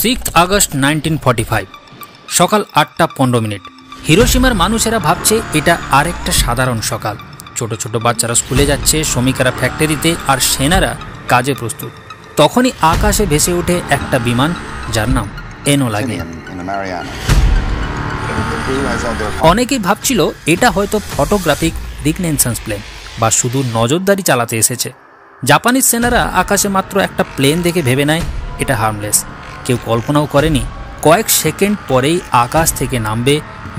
6 August 1945 সকাল 8:15 হিরোশিমার মানুষেরা ভাবছে এটা আরেকটা সাধারণ সকাল। ছোট ছোট বাচ্চারা স্কুলে যাচ্ছে, শ্রমিকেরা ফ্যাক্টরিতে, আর সেনারা কাজে প্রস্তুত। তখনই আকাশে ভেসে ওঠে একটা বিমান যার নাম এনোলা গে। অনেকেই ভাবছিল এটা হয়তো ফটোগ্রাফিক রিকনেসান্স প্লেন বা শুধু নজরদারি চালাতে এসেছে। জাপানিজ সেনারা আকাশে মাত্র একটা প্লেন দেখে ভেবে নেয় এটা হার্মলেস। কেউ কল্পনাও করেনি কয়েক সেকেন্ড পরেই আকাশ থেকে নামবে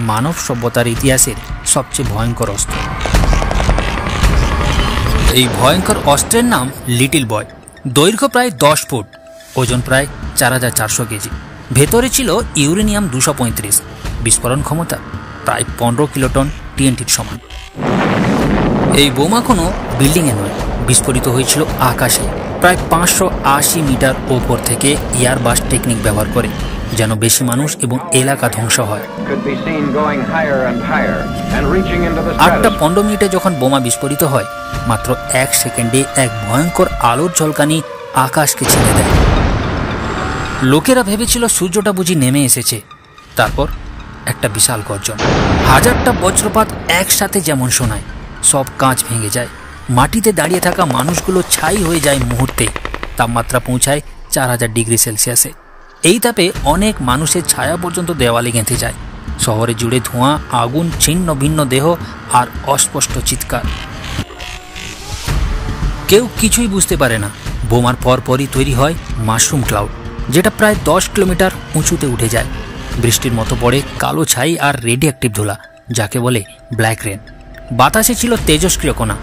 মানব সভ্যতার ইতিহাসের সবচেয়ে ভয়ঙ্কর অস্ত্র। এই ভয়ঙ্কর অস্ত্রের নাম লিটল বয়। দৈর্ঘ্য প্রায় 10 ফুট, ওজন প্রায় 4400 কেজি। ভেতরে ছিল ইউরেনিয়াম 235, বিস্ফোরণ ক্ষমতা প্রায় 15 কিলোটন টিএনটির সমান। এই বোমা কোনো বিল্ডিংয়ে নয়, বিস্ফোরিত হয়েছিল আকাশে প্রায় 580 মিটার ওপর থেকে এয়ারবাস টেকনিক ব্যবহার করে, যেন বেশি মানুষ এবং এলাকা ধ্বংস হয়। 8:15 যখন বোমা বিস্ফোরিত হয়, মাত্র 1 সেকেন্ডে এক ভয়ঙ্কর আলোর ঝলকানি আকাশকে ছেড়ে দেয়। লোকেরা ভেবেছিল সূর্যটা বুঝি নেমে এসেছে। তারপর একটা বিশাল গর্জন, হাজারটা বজ্রপাত একসাথে যেমন শোনায়। সব কাঁচ ভেঙে যায়, মাটিতে দাঁড়িয়ে থাকা মানুষগুলো ছাই হয়ে যায় মুহূর্তে। তাপমাত্রা পৌঁছায় 4000 ডিগ্রি সেলসিয়াসে। এই তাপে অনেক মানুষের ছায়া পর্যন্ত দেওয়ালে গেঁথে যায়। শহরে জুড়ে ধোঁয়া, আগুন, ছিন্ন ভিন্ন দেহ আর অস্পষ্ট চিৎকার। কেউ কিছুই বুঝতে পারে না। বোমার পরপরই তৈরি হয় মাশরুম ক্লাউড, যেটা প্রায় 10 কিলোমিটার উঁচুতে উঠে যায়। বৃষ্টির মতো পড়ে কালো ছাই আর রেডি অ্যাক্টিভ ধুলা, যাকে বলে ব্ল্যাক রেন। বাতাসে ছিল তেজস্ক্রিয় কণা।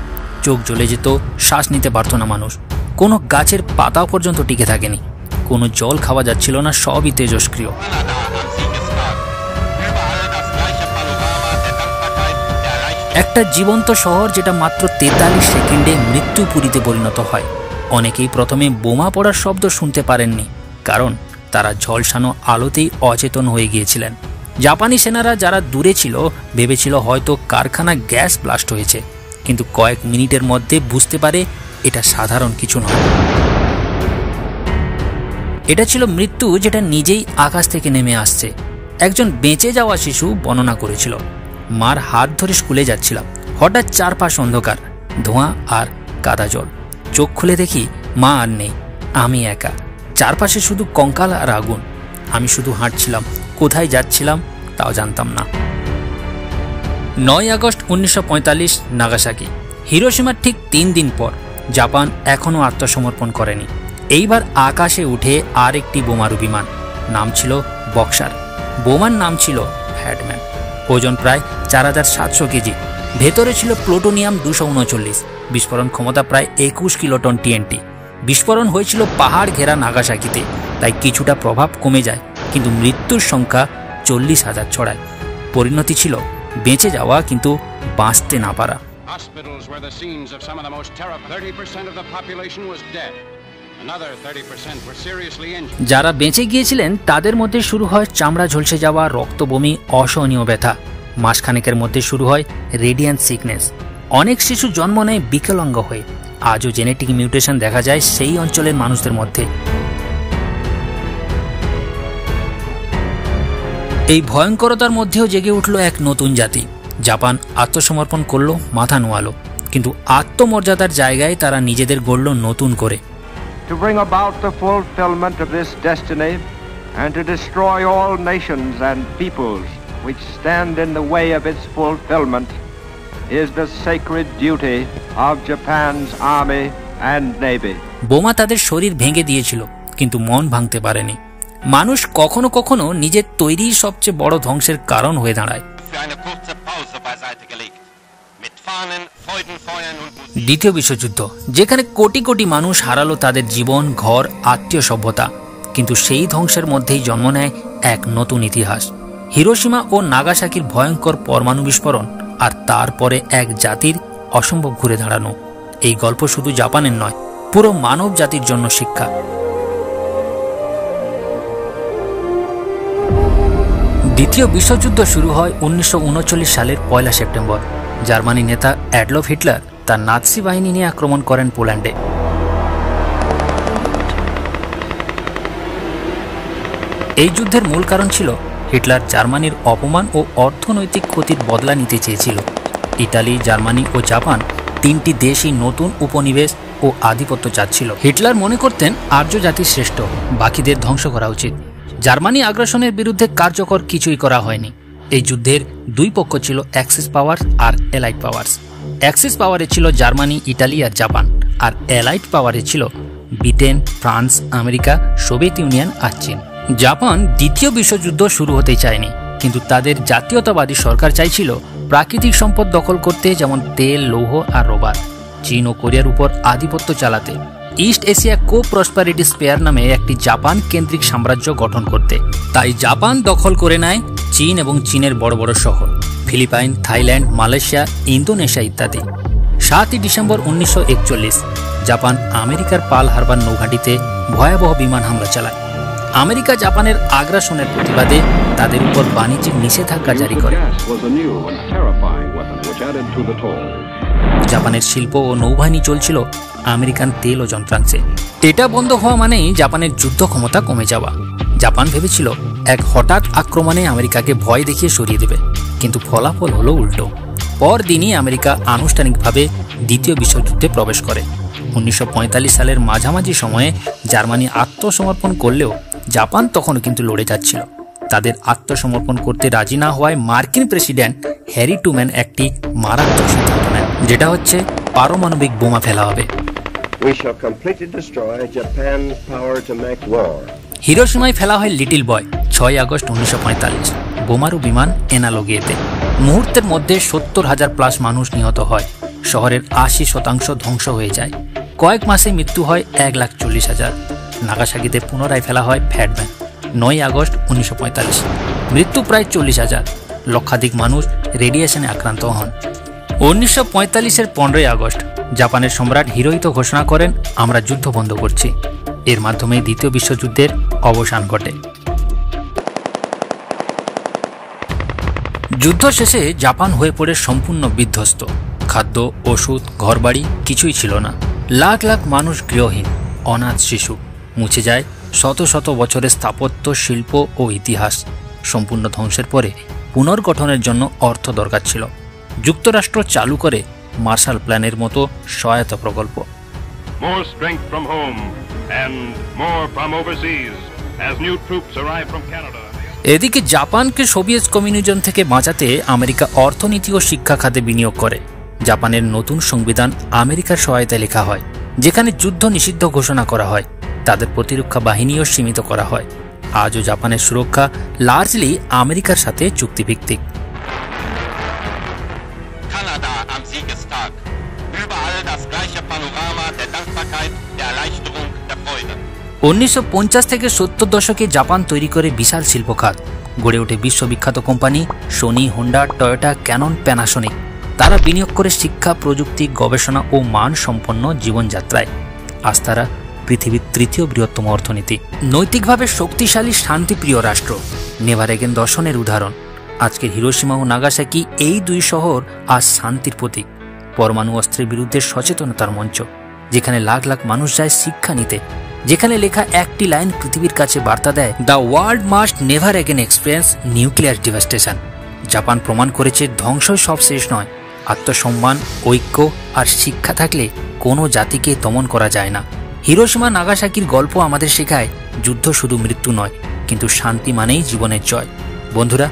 চোখ জ্বলে যেত, শ্বাস নিতে পারত না মানুষ। কোনো গাছের পাতাও পর্যন্ত টিকে থাকেনি। কোনো জল খাওয়া যাচ্ছিল না, সবই তেজস্ক্রিয়। একটা জীবন্ত শহর যেটা মাত্র 43 সেকেন্ডে মৃত্যুপুরীতে পরিণত হয়। অনেকেই প্রথমে বোমা পড়ার শব্দ শুনতে পারেননি, কারণ তারা ঝলসানো আলোতেই অচেতন হয়ে গিয়েছিলেন। জাপানি সেনারা যারা দূরে ছিল ভেবেছিল হয়তো কারখানা গ্যাস ব্লাস্ট হয়েছে, কিন্তু কয়েক মিনিটের মধ্যে বুঝতে পারে এটা সাধারণ কিছু নয়। এটা ছিল মৃত্যু যেটা নিজেই আকাশ থেকে নেমে আসছে। একজন বেঁচে যাওয়া শিশু বর্ণনা করেছিল, মার হাত ধরে স্কুলে যাচ্ছিলাম, হঠাৎ চারপাশ অন্ধকার, ধোঁয়া আর কাদা জল। চোখ খুলে দেখি মা আর নেই, আমি একা। চারপাশে শুধু কঙ্কাল আর আগুন। আমি শুধু হাঁটছিলাম, কোথায় যাচ্ছিলাম তাও জানতাম না। 9 আগস্ট 1945 নাগাসাকি। হিরোশিমার ঠিক 3 দিন পর। জাপান এখনও আত্মসমর্পণ করেনি। এইবার আকাশে উঠে আর একটি বোমারু বিমান। নাম ছিল বক্সার। বোমার নাম ছিল হ্যাডম্যান। ওজন প্রায় 4700 কেজি। ভেতরে ছিল প্লুটোনিয়াম 239, বিস্ফোরণ ক্ষমতা প্রায় 21 কিলোটন টিএনটি। বিস্ফোরণ হয়েছিল পাহাড় ঘেরা নাগাসাকিতে, তাই কিছুটা প্রভাব কমে যায়, কিন্তু মৃত্যুর সংখ্যা 40,000 ছড়ায়। পরিণতি ছিল বেঁচে যাওয়া কিন্তু বাঁচতে না পারা। যারা বেঁচে গিয়েছিলেন তাদের মধ্যে শুরু হয় চামড়া ঝলসে যাওয়া, রক্ত বমি, অসহনীয় ব্যথা। মাসখানেকের মধ্যে শুরু হয় রেডিয়েন্ট সিকনেস। অনেক শিশু জন্ম নেয় বিকলাঙ্গ হয়ে। আজও জেনেটিক মিউটেশন দেখা যায় সেই অঞ্চলের মানুষদের মধ্যে। এই ভয়ঙ্করতার মধ্যেও জেগে উঠল এক নতুন জাতি। জাপান আত্মসমর্পণ করলো, মাথা নোয়ালো, কিন্তু আত্মমর্যাদার জায়গায় তারা নিজেদের গড়ল নতুন করে। To bring about the fulfillment of this destiny and to destroy all nations and peoples which stand in the way of its fulfillment is the sacred duty of Japan's army and navy. বোমা তাদের শরীর ভেঙে দিয়েছিল, কিন্তু মন ভাঙতে পারেনি। মানুষ কখনো কখনো নিজের তৈরি সবচেয়ে বড় ধ্বংসের কারণ হয়ে দাঁড়ায়। দ্বিতীয় বিশ্বযুদ্ধ, যেখানে কোটি কোটি মানুষ হারালো তাদের জীবন, ঘর, আত্মীয় সভ্যতা, কিন্তু সেই ধ্বংসের মধ্যেই জন্ম নেয় এক নতুন ইতিহাস। হিরোশিমা ও নাগাসাকির ভয়ঙ্কর পরমাণু বিস্ফোরণ, আর তারপরে এক জাতির অসম্ভব ঘুরে দাঁড়ানো। এই গল্প শুধু জাপানের নয়, পুরো মানব জাতির জন্য শিক্ষা। দ্বিতীয় বিশ্বযুদ্ধ শুরু হয় 1939 সালের 1 সেপ্টেম্বর। জার্মানি নেতা অ্যাডলফ হিটলার তার নাৎসি বাহিনী নিয়ে আক্রমণ করেন পোল্যান্ডে। এই যুদ্ধের মূল কারণ ছিল হিটলার জার্মানির অপমান ও অর্থনৈতিক ক্ষতির বদলা নিতে চেয়েছিল। ইতালি, জার্মানি ও জাপান তিনটি দেশই নতুন উপনিবেশ ও আধিপত্য চাচ্ছিল। হিটলার মনে করতেন আর্য জাতি শ্রেষ্ঠ, বাকিদের ধ্বংস করা উচিত। জার্মানি আগ্রাসনের বিরুদ্ধে কার্যকর কিছুই করা হয়নি। এই যুদ্ধের দুই পক্ষ ছিল অ্যাক্সিস পাওয়ার্স আর অ্যালাইড পাওয়ার্স। অ্যাক্সিস পাওয়ারে ছিল জার্মানি, ইটালি আর জাপান, আর অ্যালাইড পাওয়ারে ছিল Britain, France, America, Soviet Union আর চীন। জাপান দ্বিতীয় বিশ্বযুদ্ধ শুরু হতে চায়নি, কিন্তু তাদের জাতীয়তাবাদী সরকার চাইছিল প্রাকৃতিক সম্পদ দখল করতে, যেমন তেল, লৌহ আর রবার। চীন ও কোরিয়ার উপর আধিপত্য চালাতে, ইস্ট এশিয়া কো প্রসপারিটি স্পেয়ার নামে একটি জাপান কেন্দ্রিক সাম্রাজ্য গঠন করতে। তাই জাপান দখল করে নেয় চীন এবং চীনের বড় বড় শহর ফিলিপাইন, থাইল্যান্ড, মালয়েশিয়া, ইন্দোনেশিয়া ইত্যাদি। 7ই ডিসেম্বর 1941 জাপান আমেরিকার পার্ল হারবার নৌঘাঁটিতে ভয়াবহ বিমান হামলা চালায়। আমেরিকা জাপানের আগ্রাসনের প্রতিবাদে তাদের উপর বাণিজ্যিক নিষেধাজ্ঞা জারি করে। জাপানের শিল্প ও নৌবাহিনী চলছিল আমেরিকান তেল ও যন্ত্রাংশে। এটা বন্ধ হওয়া মানেই জাপানের যুদ্ধ ক্ষমতা কমে যাওয়া। জাপান ভেবেছিল এক হঠাৎ আক্রমণে আমেরিকাকে ভয় দেখিয়ে সরিয়ে দেবে, কিন্তু ফলাফল হলো উল্টো। পরদিনই আমেরিকা আনুষ্ঠানিকভাবে দ্বিতীয় বিশ্বযুদ্ধে প্রবেশ করে। 1945 সালের মাঝামাঝি সময়ে জার্মানি আত্মসমর্পণ করলেও জাপান তখনও কিন্তু লড়ে যাচ্ছিল। তাদের আত্মসমর্পণ করতে রাজি না হওয়ায় মার্কিন প্রেসিডেন্ট হ্যারি ট্রুম্যান একটি মারাত্মক সিদ্ধান্ত নেন, যেটা হচ্ছে পারমাণবিক বোমা ফেলা হবে। হিরোশিমায় ফেলা হয় লিটল বয় 6 আগস্ট 1945 বোমারু বিমান এনালোগিয়েতে। মুহূর্তের মধ্যে 70,000+ মানুষ নিহত হয়। শহরের 80% ধ্বংস হয়ে যায়। কয়েক মাসে মৃত্যু হয় 1,40,000। নাগাসাকিতে পুনরায় ফেলা হয় ফ্যাটম্যান 9 আগস্ট 1945। মৃত্যু প্রায় 40,000। লক্ষাধিক মানুষ রেডিয়েশনে আক্রান্ত হন। 1945-এর 15 আগস্ট জাপানের সম্রাট হিরোহিতো ঘোষণা করেন, আমরা যুদ্ধ বন্ধ করছি। এর মাধ্যমে দ্বিতীয় বিশ্বযুদ্ধের অবসান ঘটে। যুদ্ধ শেষে জাপান হয়ে পড়ে সম্পূর্ণ বিধ্বস্ত। খাদ্য, ওষুধ, ঘরবাড়ি কিছুই ছিল না। লাখ লাখ মানুষ গৃহহীন, অনাথ শিশু। মুছে যায় শত শত বছরের স্থাপত্য, শিল্প ও ইতিহাস। সম্পূর্ণ ধ্বংসের পরে পুনর্গঠনের জন্য অর্থ দরকার ছিল। যুক্তরাষ্ট্র চালু করে মার্শাল প্ল্যানের মতো সহায়তা প্রকল্প। এদিকে জাপানকে সোভিয়েত কমিউনিজম থেকে বাঁচাতে আমেরিকা অর্থনীতি ও শিক্ষা খাতে বিনিয়োগ করে। জাপানের নতুন সংবিধান আমেরিকার সহায়তায় লেখা হয়, যেখানে যুদ্ধ নিষিদ্ধ ঘোষণা করা হয়। তাদের প্রতিরক্ষা বাহিনীও সীমিত করা হয়। আজও জাপানের সুরক্ষা লার্জলি আমেরিকার সাথে চুক্তিভিত্তিক। 1950 থেকে 70 দশকে জাপান তৈরি করে বিশাল শিল্প খাত। গড়ে ওঠে বিশ্ববিখ্যাত company Sony, Honda, Toyota, Canon, Panasonic. তারা বিনিয়োগ করে শিক্ষা, প্রযুক্তি, গবেষণা ও মানসম্পন্ন জীবনযাত্রায়। আজ তারা পৃথিবীর 3য় বৃহত্তম অর্থনীতি। নৈতিকভাবে শক্তিশালী, শান্তিপ্রিয় রাষ্ট্র। নেভার এগেন দর্শনের উদাহরণ। আজকের হিরোশিমা ও নাগাসাকি, এই দুই শহর আজ শান্তির প্রতীক। পরমাণু অস্ত্রের বিরুদ্ধে সচেতনতার মঞ্চ, যেখানে লাখ লাখ মানুষ যায় শিক্ষা নিতে, যেখানে লেখা একটি লাইন পৃথিবীর কাছে বার্তা দেয়, the world must never again experience nuclear devastation. Japan প্রমাণ করেছে ধ্বংসই সব শেষ নয়। আত্মসম্মান, ঐক্য আর শিক্ষা থাকলে কোনো জাতিকে দমন করা যায় না। হিরোশিমা, নাগাসাকির গল্প আমাদের শেখায়, যুদ্ধ শুধু মৃত্যু নয়, কিন্তু শান্তি মানেই জীবনের জয়। বন্ধুরা,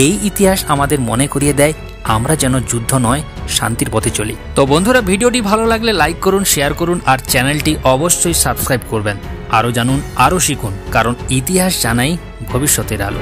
এই ইতিহাস আমাদের মনে করিয়ে দেয় আমরা যেন যুদ্ধ নয়, শান্তির পথে চলি। তো বন্ধুরা, ভিডিওটি ভালো লাগলে লাইক করুন, শেয়ার করুন আর চ্যানেলটি অবশ্যই সাবস্ক্রাইব করবেন। আরও জানুন, আরও শিখুন, কারণ ইতিহাস জানাই ভবিষ্যতের আলো।